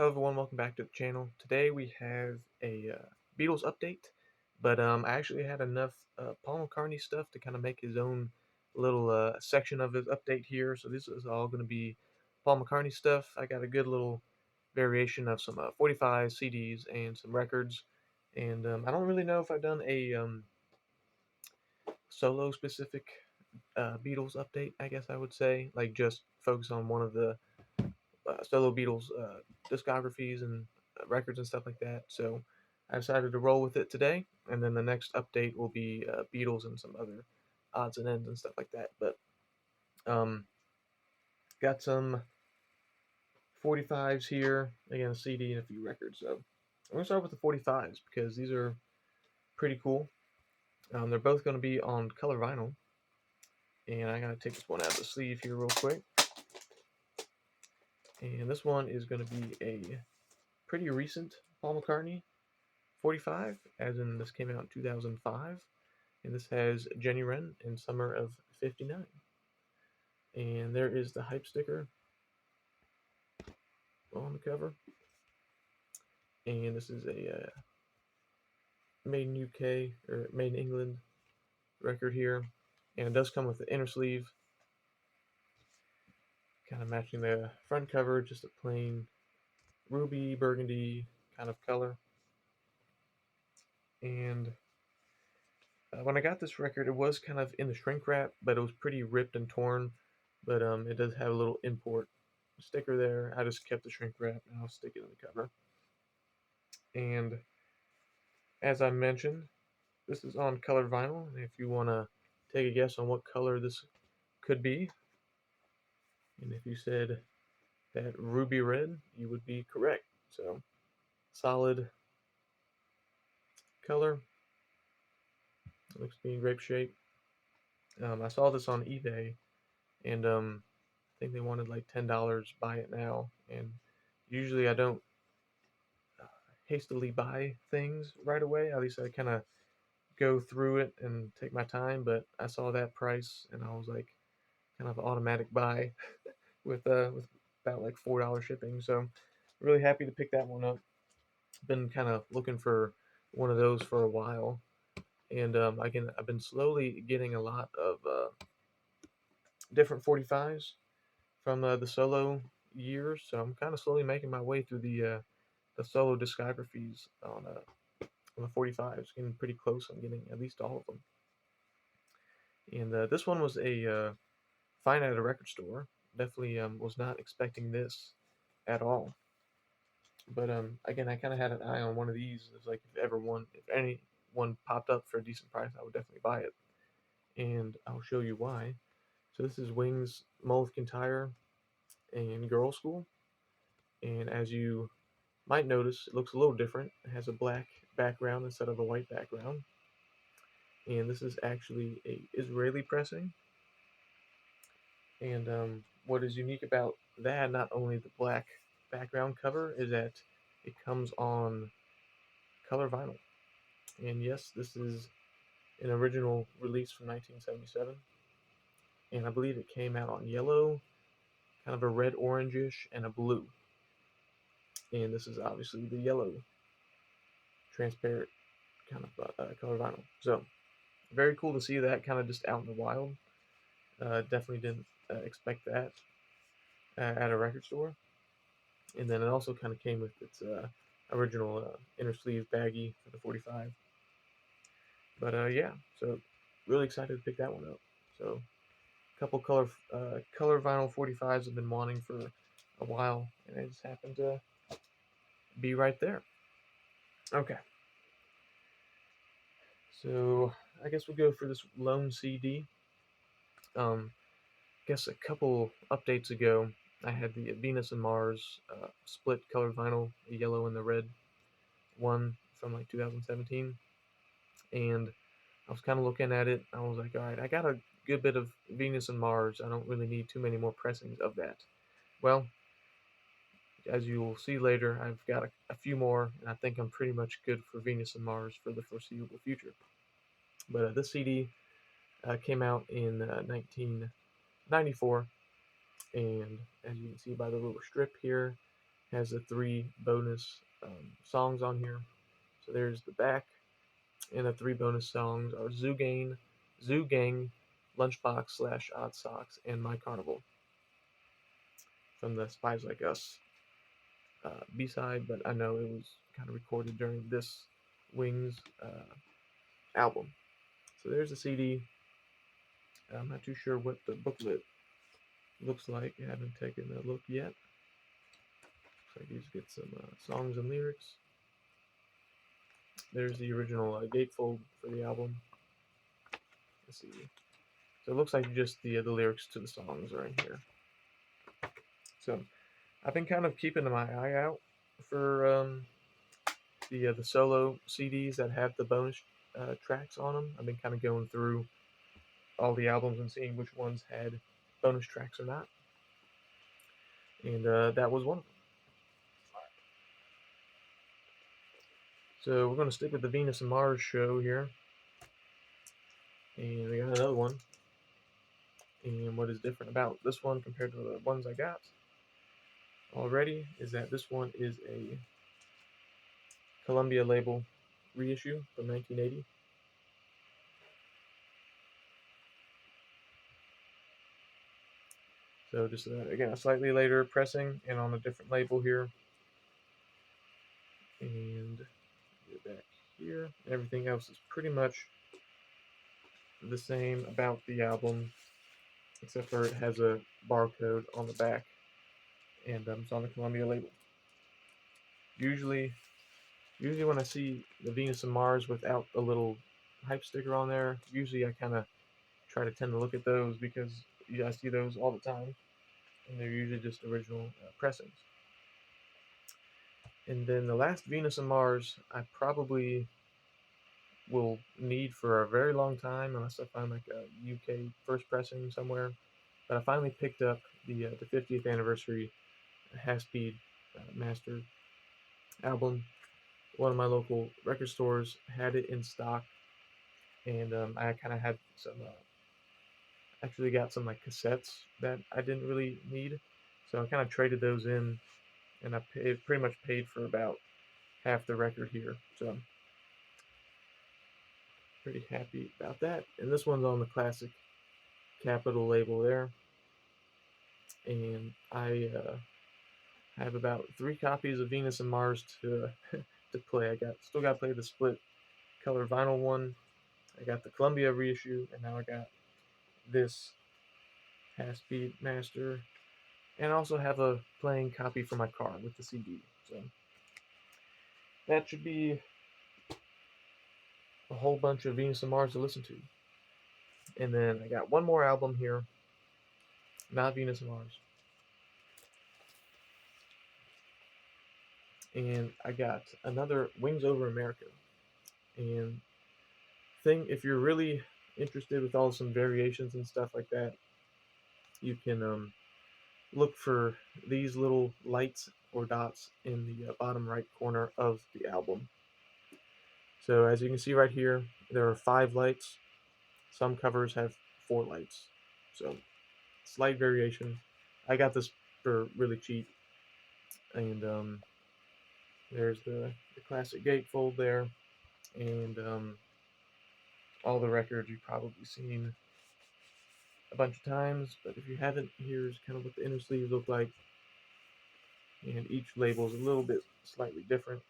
Hello everyone, welcome back to the channel. Today we have a Beatles update, but I actually had enough Paul McCartney stuff to kind of make his own little section of his update here. So this is all going to be Paul McCartney stuff. I got a good little variation of some 45 CDs and some records, and I don't really know if I've done a solo specific Beatles update. I guess I would say, like, just focus on one of the solo Beatles discographies and records and stuff like that. So I decided to roll with it today, and then the next update will be Beatles and some other odds and ends and stuff like that. But um, got some 45s here, again, a CD and a few records. So I'm gonna start with the 45s because these are pretty cool. They're both going to be on color vinyl, and I gotta take this one out of the sleeve here real quick. And this one is going to be a pretty recent Paul McCartney 45, as in this came out in 2005, and this has Jenny Wren in summer of 59. And there is the hype sticker on the cover. And this is a made in UK or made in England record here. And it does come with the inner sleeve, kind of matching the front cover, just a plain ruby burgundy kind of color. And when I got this record, it was kind of in the shrink wrap, but it was pretty ripped and torn. But it does have a little import sticker there. I just kept the shrink wrap and I'll stick it in the cover. And as I mentioned, this is on color vinyl. And if you want to take a guess on what color this could be, and if you said that ruby red, you would be correct. So solid color. Looks to be in grape shape. I saw this on eBay, and I think they wanted like $10. Buy it now, and usually I don't hastily buy things right away. At least I kind of go through it and take my time. But I saw that price, and I was like, kind of automatic buy with about like $4 shipping. So really happy to pick that one up. Been kind of looking for one of those for a while, and I've been slowly getting a lot of different 45s from the solo years. So I'm kind of slowly making my way through the solo discographies on the 45s, getting pretty close. I'm getting at least all of them. And this one was a find at a record store. Definitely was not expecting this at all. But again, I kind of had an eye on one of these. It's like if any one popped up for a decent price, I would definitely buy it. And I'll show you why. So this is Wings Moleskine Tire and Girl School. And as you might notice, it looks a little different. It has a black background instead of a white background. And this is actually a Israeli pressing. And what is unique about that, not only the black background cover, is that it comes on color vinyl. And yes, this is an original release from 1977. And I believe it came out on yellow, kind of a red orangish, and a blue. And this is obviously the yellow transparent kind of color vinyl. So very cool to see that kind of just out in the wild. Definitely didn't expect that at a record store. And then it also kind of came with its original inner sleeve baggie for the 45. But yeah, so really excited to pick that one up. So a couple color vinyl 45s I've been wanting for a while, and it just happened to be right there. Okay, so I guess we'll go for this lone CD. I guess a couple updates ago, I had the Venus and Mars split color vinyl, the yellow and the red one from like 2017, and I was kind of looking at it. I was like, all right, I got a good bit of Venus and Mars. I don't really need too many more pressings of that. Well, as you will see later, I've got a few more, and I think I'm pretty much good for Venus and Mars for the foreseeable future. But this CD came out in 1994, and as you can see by the little strip here, has the 3 bonus songs on here. So there's the back, and the 3 bonus songs are Zoo Gang, Lunchbox slash Odd Socks, and My Carnival from the Spies Like Us B-side, but I know it was kind of recorded during this Wings album. So there's the CD. I'm not too sure what the booklet looks like. I haven't taken a look yet. Looks like these get some songs and lyrics. There's the original gatefold for the album. Let's see. So it looks like just the lyrics to the songs are in here. So I've been kind of keeping my eye out for the solo CDs that have the bonus tracks on them. I've been kind of going through all the albums and seeing which ones had bonus tracks or not, and that was one of them. So we're going to stick with the Venus and Mars show here, and we got another one. And what is different about this one compared to the ones I got already is that this one is a Columbia label reissue from 1980. So just again a slightly later pressing and on a different label here. And get back here. Everything else is pretty much the same about the album, except for it has a barcode on the back, and it's on the Columbia label. Usually when I see the Venus and Mars without a little hype sticker on there, usually I kind of try to tend to look at those because I see those all the time, and they're usually just original pressings. And then the last Venus and Mars, I probably will need for a very long time unless I find like a UK first pressing somewhere. But I finally picked up the 50th anniversary half-speed master album. One of my local record stores had it in stock, and I kind of had some. Actually, got some like cassettes that I didn't really need, so I kind of traded those in, and I pretty much paid for about half the record here. So pretty happy about that. And this one's on the classic Capitol label there, and I have about 3 copies of Venus and Mars to to play. Still got to play the split color vinyl one. I got the Columbia reissue, and now I got this half-speed master, and I also have a playing copy for my car with the CD. So that should be a whole bunch of Venus and Mars to listen to. And then I got one more album here, not Venus and Mars. And I got another Wings Over America. And if you're really interested with all some variations and stuff like that, you can look for these little lights or dots in the bottom right corner of the album. So as you can see right here, there are 5 lights. Some covers have 4 lights. So slight variation. I got this for really cheap. And there's the classic gatefold there. And all the records you've probably seen a bunch of times. But if you haven't, here's kind of what the inner sleeves look like. And each label is a little bit slightly different.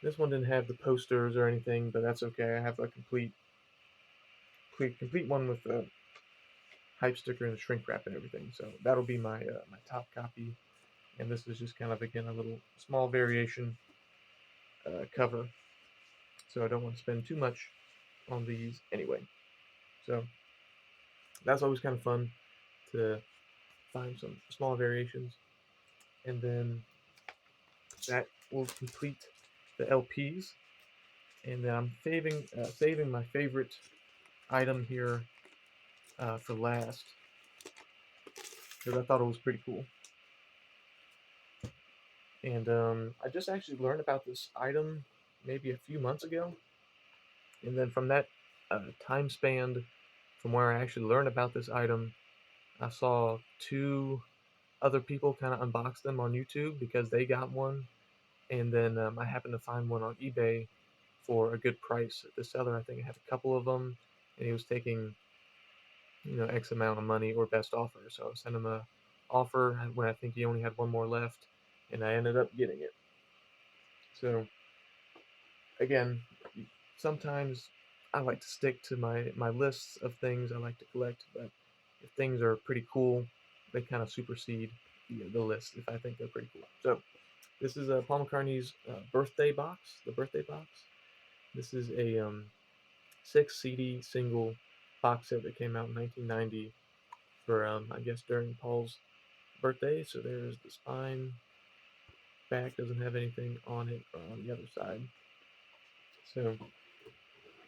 This one didn't have the posters or anything, but that's okay. I have a complete one with the hype sticker and the shrink wrap and everything. So that'll be my my top copy. And this is just kind of again a little small variation cover. So I don't want to spend too much on these anyway. So that's always kind of fun to find some small variations. And then that will complete the LPs. And then I'm saving my favorite item here for last because I thought it was pretty cool. And I just actually learned about this item maybe a few months ago. And then from that time span from where I actually learned about this item, I saw two other people kind of unbox them on YouTube because they got one, and then I happened to find one on eBay for a good price. The seller, I think, had a couple of them, and he was taking X amount of money or best offer. So I sent him a offer when I think he only had one more left, and I ended up getting it. So again, sometimes I like to stick to my lists of things I like to collect, but if things are pretty cool, they kind of supersede the list if I think they're pretty cool. So this is Paul McCartney's birthday box, the birthday box. This is a 6 CD single box set that came out in 1990 for I guess during Paul's birthday. So there's the spine. Back doesn't have anything on it or on the other side. So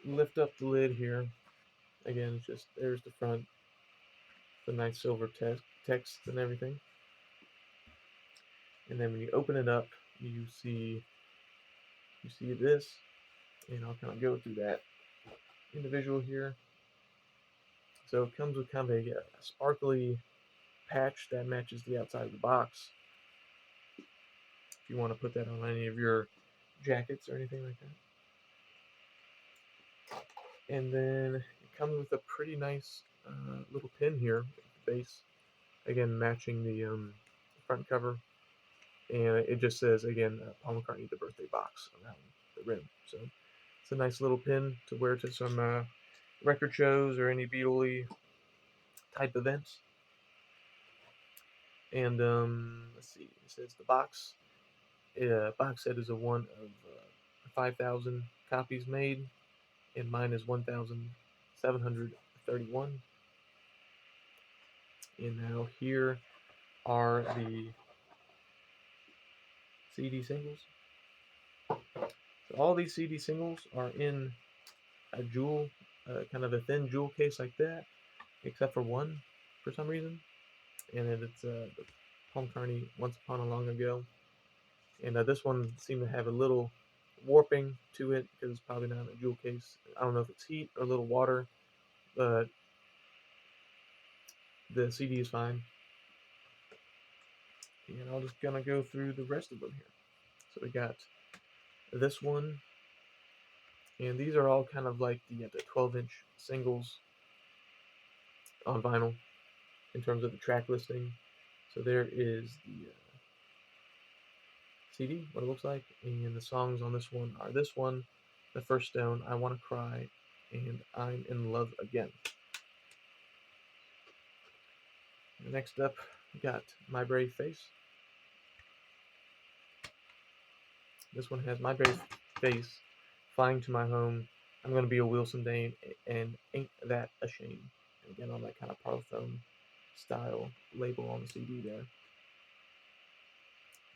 lift up the lid here. Again, it's just there's the front, the nice silver text and everything. And then when you open it up, you see this, and I'll kind of go through that individual here. So it comes with kind of a sparkly patch that matches the outside of the box. If you want to put that on any of your jackets or anything like that. And then it comes with a pretty nice little pin here at the base. Again, matching the front cover. And it just says, again, Paul McCartney, the birthday box around the rim. So it's a nice little pin to wear to some record shows or any Beatle type events. And let's see, it says the box set is a one of 5,000 copies made, and mine is 1,731. And now here are the CD singles. So all these CD singles are in a jewel, kind of a thin jewel case like that, except for one for some reason. And it's Paul McCartney, Once Upon a Long Ago. And this one seemed to have a little warping to it because it's probably not a jewel case. I don't know if it's heat or a little water, but the CD is fine. And I'm just gonna go through the rest of them here. So we got this one, and these are all kind of like the 12-inch singles on vinyl in terms of the track listing. So there is the CD, what it looks like, and the songs on this one are this one, The First Stone, I Wanna Cry, and I'm in Love Again. Next up, we got My Brave Face. This one has My Brave Face, Flying to My Home, I'm Gonna Be a Wilson Dane, and Ain't That a Shame. And again, on that kind of Parlophone style label on the CD there.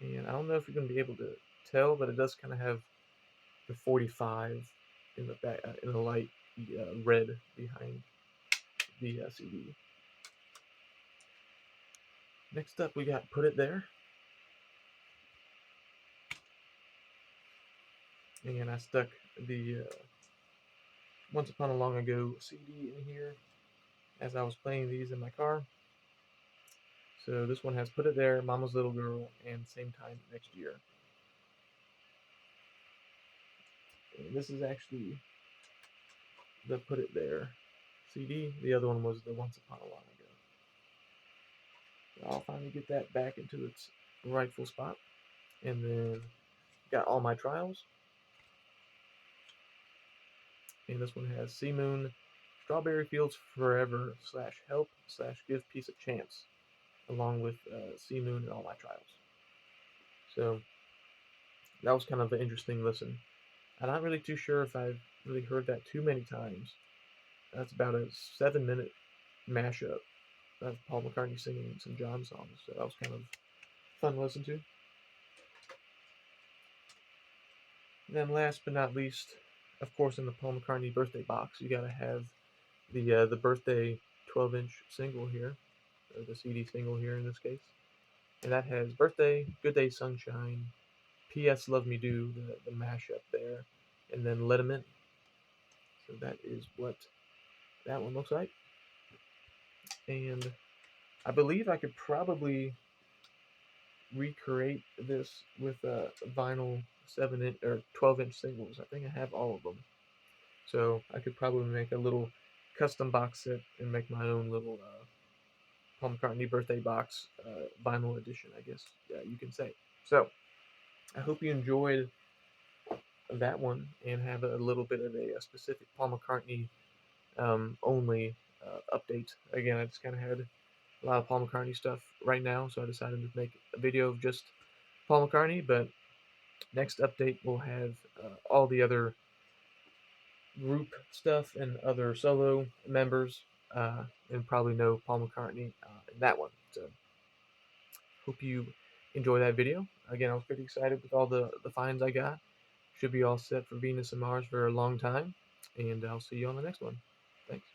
And I don't know if you're going to be able to tell, but it does kind of have the 45 in the back, in the light red behind the CD. Next up, we got Put It There. And I stuck the Once Upon a Long Ago CD in here as I was playing these in my car. So this one has Put It There, Mama's Little Girl, and Same Time Next Year. And this is actually the Put It There CD. The other one was the Once Upon a Long Ago. So I'll finally get that back into its rightful spot. And then got All My Trials. And this one has Sea Moon, Strawberry Fields Forever / Help / Give Peace a Chance, along with Sea Moon and All My Trials. So that was kind of an interesting listen. I'm not really too sure if I've really heard that too many times. That's about a 7-minute mashup of Paul McCartney singing some John songs. So that was kind of fun to listen to. And then last but not least, of course, in the Paul McCartney birthday box, you gotta have the birthday 12-inch single here, or the CD single here in this case. And that has Birthday, Good Day Sunshine, P.S. Love Me Do, the mashup there, and then Let 'Em In. So that is what that one looks like. And I believe I could probably recreate this with vinyl 7 inch or 12-inch singles. I think I have all of them, so I could probably make a little custom box set and make my own little Paul McCartney birthday box vinyl edition, I guess you can say. So I hope you enjoyed that one and have a little bit of a specific Paul McCartney only update. Again, I just kind of had a lot of Paul McCartney stuff right now, so I decided to make a video of just Paul McCartney. But next update will have all the other group stuff and other solo members, and probably no Paul McCartney in that one. So hope you enjoy that video. Again, I was pretty excited with all the finds I got. Should be all set for Venus and Mars for a long time, and I'll see you on the next one. Thanks.